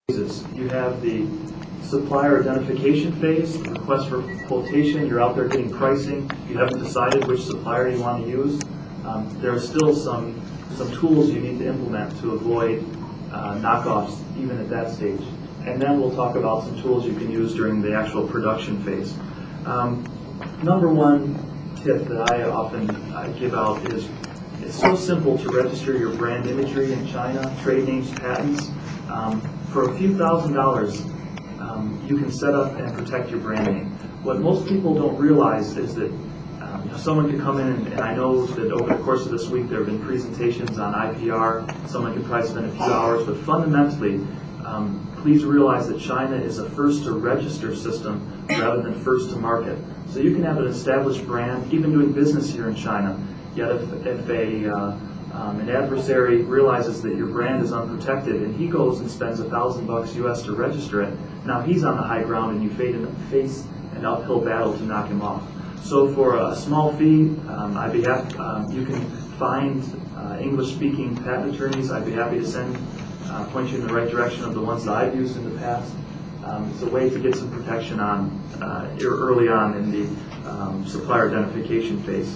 phases. You have the supplier identification phase, request for quotation, you're out there getting pricing, you haven't decided which supplier you want to use. There are still some tools you need to implement to avoid knockoffs even at that stage. And then we'll talk about some tools you can use during the actual production phase. Number one tip that I often give out is it's so simple to register your brand imagery in China, trade names, patents. For a few $1,000s, you can set up and protect your brand name. What most people don't realize is that someone could come in, and I know that over the course of this week there have been presentations on IPR. Someone could probably spend a few hours, but fundamentally, please realize that China is a first-to-register system rather than first-to-market. So you can have an established brand, even doing business here in China, yet if an adversary realizes that your brand is unprotected and he goes and spends $1,000 US to register it, now he's on the high ground and you face an uphill battle to knock him off. So for a small fee, I'd be happy, you can find English-speaking patent attorneys. I'd be happy to point you in the right direction of the ones that I've used in the past. It's a way to get some protection on early on in the supplier identification phase.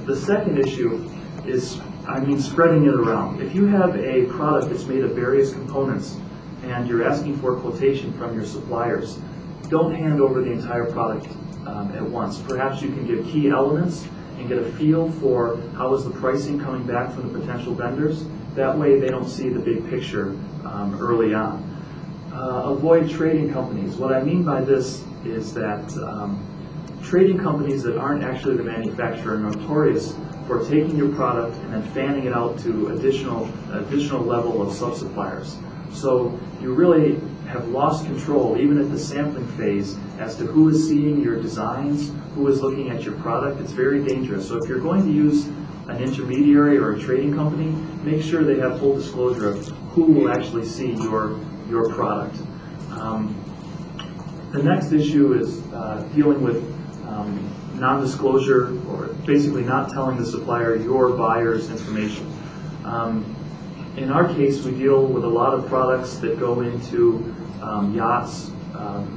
The second issue is, spreading it around. If you have a product that's made of various components and you're asking for a quotation from your suppliers, don't hand over the entire product at once. Perhaps you can give key elements and get a feel for how is the pricing coming back from the potential vendors. That way they don't see the big picture early on. Avoid trading companies. What I mean by this is that trading companies that aren't actually the manufacturer are notorious for taking your product and then fanning it out to additional level of sub-suppliers. So you really have lost control, even at the sampling phase, as to who is seeing your designs, who is looking at your product. It's very dangerous. So if you're going to use an intermediary or a trading company, make sure they have full disclosure of who will actually see your product. The next issue is dealing with non-disclosure, or basically not telling the supplier your buyer's information. In our case, we deal with a lot of products that go into yachts,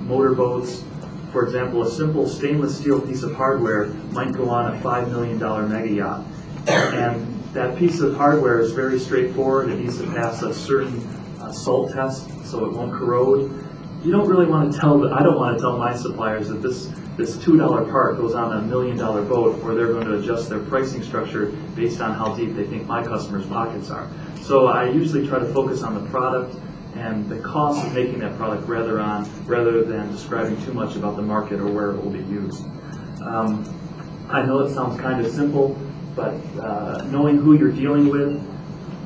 motorboats. For example, a simple stainless steel piece of hardware might go on a $5 million mega yacht. And that piece of hardware is very straightforward. It needs to pass a certain salt test so it won't corrode. You don't really want to I don't want to tell my suppliers that this $2 part goes on a $1 million boat, or they're going to adjust their pricing structure based on how deep they think my customers' pockets are. So I usually try to focus on the product and the cost of making that product rather than describing too much about the market or where it will be used. I know it sounds kind of simple, but knowing who you're dealing with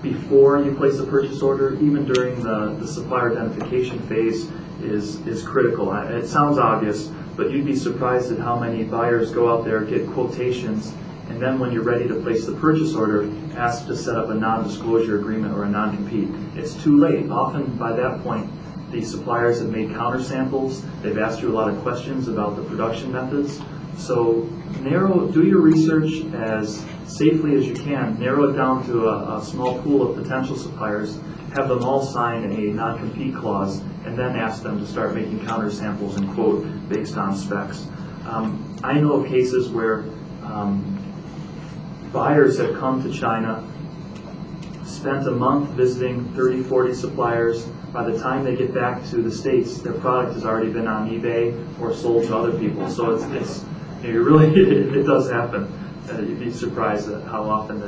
before you place a purchase order, even during the supplier identification phase, is critical. It sounds obvious, but you'd be surprised at how many buyers go out there, get quotations, and then when you're ready to place the purchase order, ask to set up a non-disclosure agreement or a non-compete. It's too late. Often by that point, the suppliers have made counter samples. They've asked you a lot of questions about the production methods. So do your research as safely as you can. Narrow it down to a small pool of potential suppliers. Have them all sign a non-compete clause, and then ask them to start making counter samples and quote based on specs. I know of cases where buyers have come to China, spent a month visiting 30, 40 suppliers. By the time they get back to the States, their product has already been on eBay or sold to other people. So it does happen. You'd be surprised at how often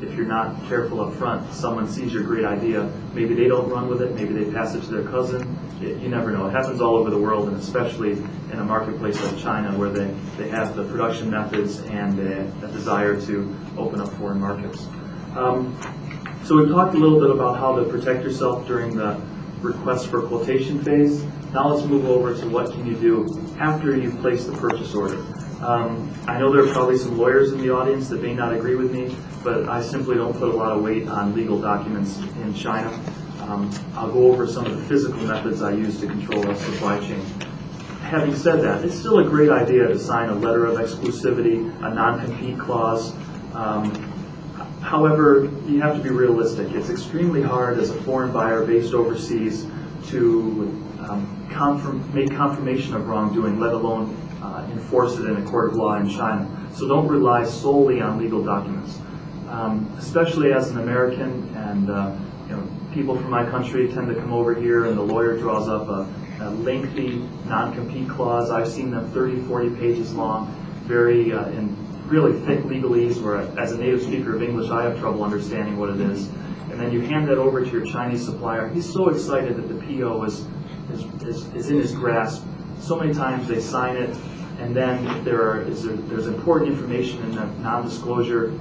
if you're not careful up front, someone sees your great idea. Maybe they don't run with it. Maybe they pass it to their cousin. You never know. It happens all over the world, and especially in a marketplace like China, where they have the production methods and a desire to open up foreign markets. So we've talked a little bit about how to protect yourself during the request for quotation phase. Now let's move over to what can you do after you've placed the purchase order. I know there are probably some lawyers in the audience that may not agree with me, but I simply don't put a lot of weight on legal documents in China. I'll go over some of the physical methods I use to control our supply chain. Having said that, it's still a great idea to sign a letter of exclusivity, a non-compete clause. However, you have to be realistic. It's extremely hard as a foreign buyer based overseas to make confirmation of wrongdoing, let alone enforce it in a court of law in China. So don't rely solely on legal documents. Especially as an American, and people from my country tend to come over here and the lawyer draws up a lengthy non-compete clause. I've seen them 30, 40 pages long, very in really thick legalese where as a native speaker of English I have trouble understanding what it is. And then you hand that over to your Chinese supplier. He's so excited that the PO is in his grasp. So many times they sign it, and then there's important information in the non-disclosure.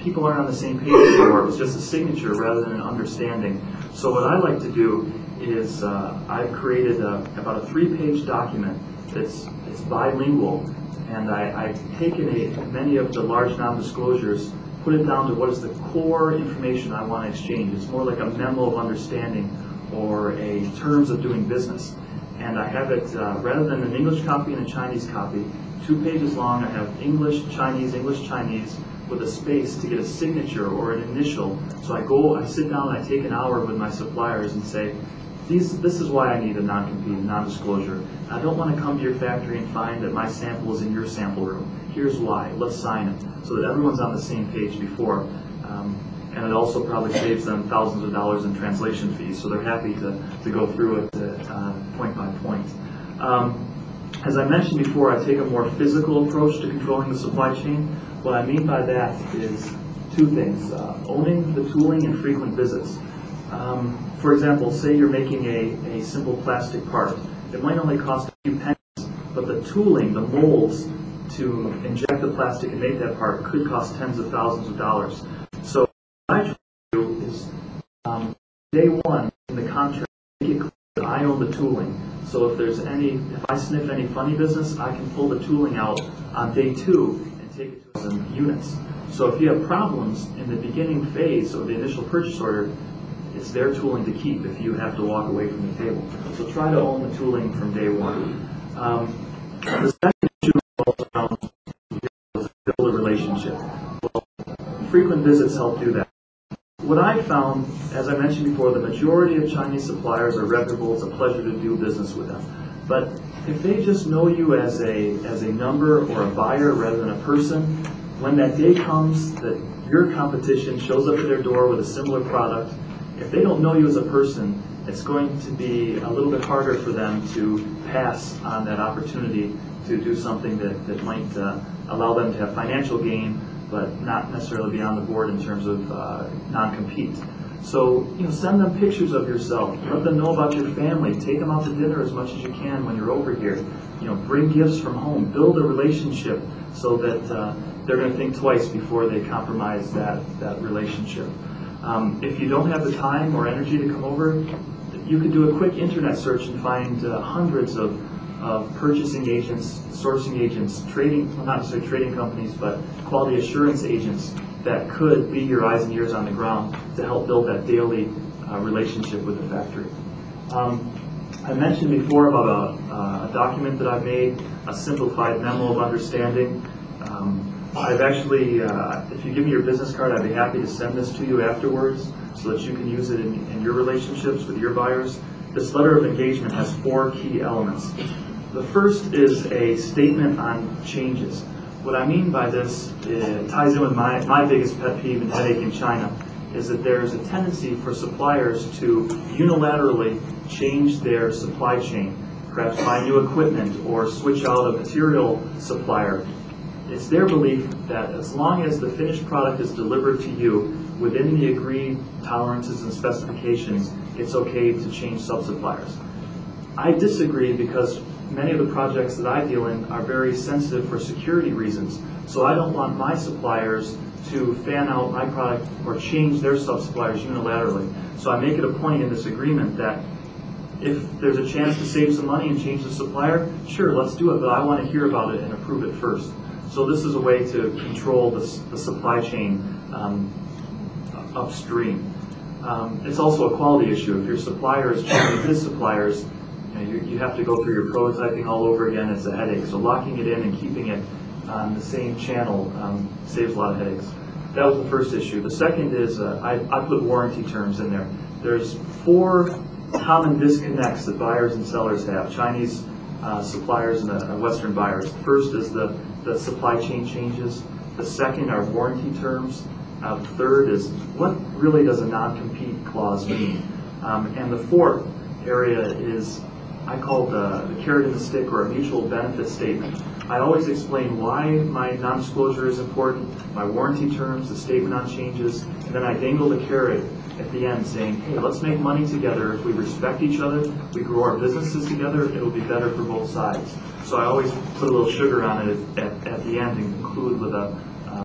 People aren't on the same page anymore. It's just a signature rather than an understanding. So what I like to do is I've created about a 3-page document that's bilingual, and I've taken many of the large non-disclosures, put it down to what is the core information I want to exchange. It's more like a memo of understanding or a terms of doing business. And I have it, rather than an English copy and a Chinese copy, 2 pages long. I have English, Chinese, with a space to get a signature or an initial. So I sit down and I take an hour with my suppliers and say, this is why I need a non-compete, non-disclosure. I don't want to come to your factory and find that my sample is in your sample room. Here's why. Let's sign it, so that everyone's on the same page before. And it also probably saves them thousands of dollars in translation fees, so they're happy to go through it point by point. As I mentioned before, I take a more physical approach to controlling the supply chain. What I mean by that is 2 things: owning the tooling and frequent visits. For example, say you're making a simple plastic part. It might only cost a few pennies, but the tooling, the molds to inject the plastic and make that part could cost tens of thousands of dollars. So what I try to do is, day one in the contract, make it clear that I own the tooling. So if I sniff any funny business, I can pull the tooling out on day 2 and take it to some units. So if you have problems in the beginning phase of the initial purchase order, it's their tooling to keep if you have to walk away from the table. So try to own the tooling from day 1. The second issue revolves around build a relationship. Well, frequent visits help do that. What I found, as I mentioned before, the majority of Chinese suppliers are reputable. It's a pleasure to do business with them. But if they just know you as a number or a buyer rather than a person, when that day comes that your competition shows up at their door with a similar product, if they don't know you as a person, it's going to be a little bit harder for them to pass on that opportunity to do something that might allow them to have financial gain, but not necessarily be on the board in terms of non-compete. So, send them pictures of yourself. Let them know about your family. Take them out to dinner as much as you can when you're over here. Bring gifts from home. Build a relationship so that they're going to think twice before they compromise that relationship. If you don't have the time or energy to come over, you could do a quick internet search and find hundreds of purchasing agents, sourcing agents, not necessarily trading companies, but quality assurance agents that could be your eyes and ears on the ground to help build that daily relationship with the factory. I mentioned before about a document that I've made, a simplified memo of understanding. I've actually, if you give me your business card, I'd be happy to send this to you afterwards so that you can use it in your relationships with your buyers. This letter of engagement has 4 key elements. The first is a statement on changes. What I mean by this, it ties in with my biggest pet peeve and headache in China, is that there's a tendency for suppliers to unilaterally change their supply chain, perhaps buy new equipment or switch out a material supplier. It's their belief that as long as the finished product is delivered to you within the agreed tolerances and specifications, it's okay to change sub-suppliers. I disagree because many of the projects that I deal in are very sensitive for security reasons. So I don't want my suppliers to fan out my product or change their sub-suppliers unilaterally. So I make it a point in this agreement that if there's a chance to save some money and change the supplier, sure, let's do it, but I want to hear about it and approve it first. So this is a way to control the supply chain upstream. It's also a quality issue. If your supplier is changing his suppliers, you have to go through your prototyping all over again. It's a headache. So locking it in and keeping it on the same channel saves a lot of headaches. That was the first issue. The second is I put warranty terms in there. There's 4 common disconnects that buyers and sellers have, Chinese suppliers and Western buyers. The first is the supply chain changes. The second are warranty terms. The third is what really does a non-compete clause mean? And the fourth area is I call the carrot and the stick, or a mutual benefit statement. I always explain why my non-disclosure is important, my warranty terms, the statement on changes, and then I dangle the carrot at the end saying, hey, let's make money together. If we respect each other, we grow our businesses together, it'll be better for both sides. So I always put a little sugar on it at the end and conclude with a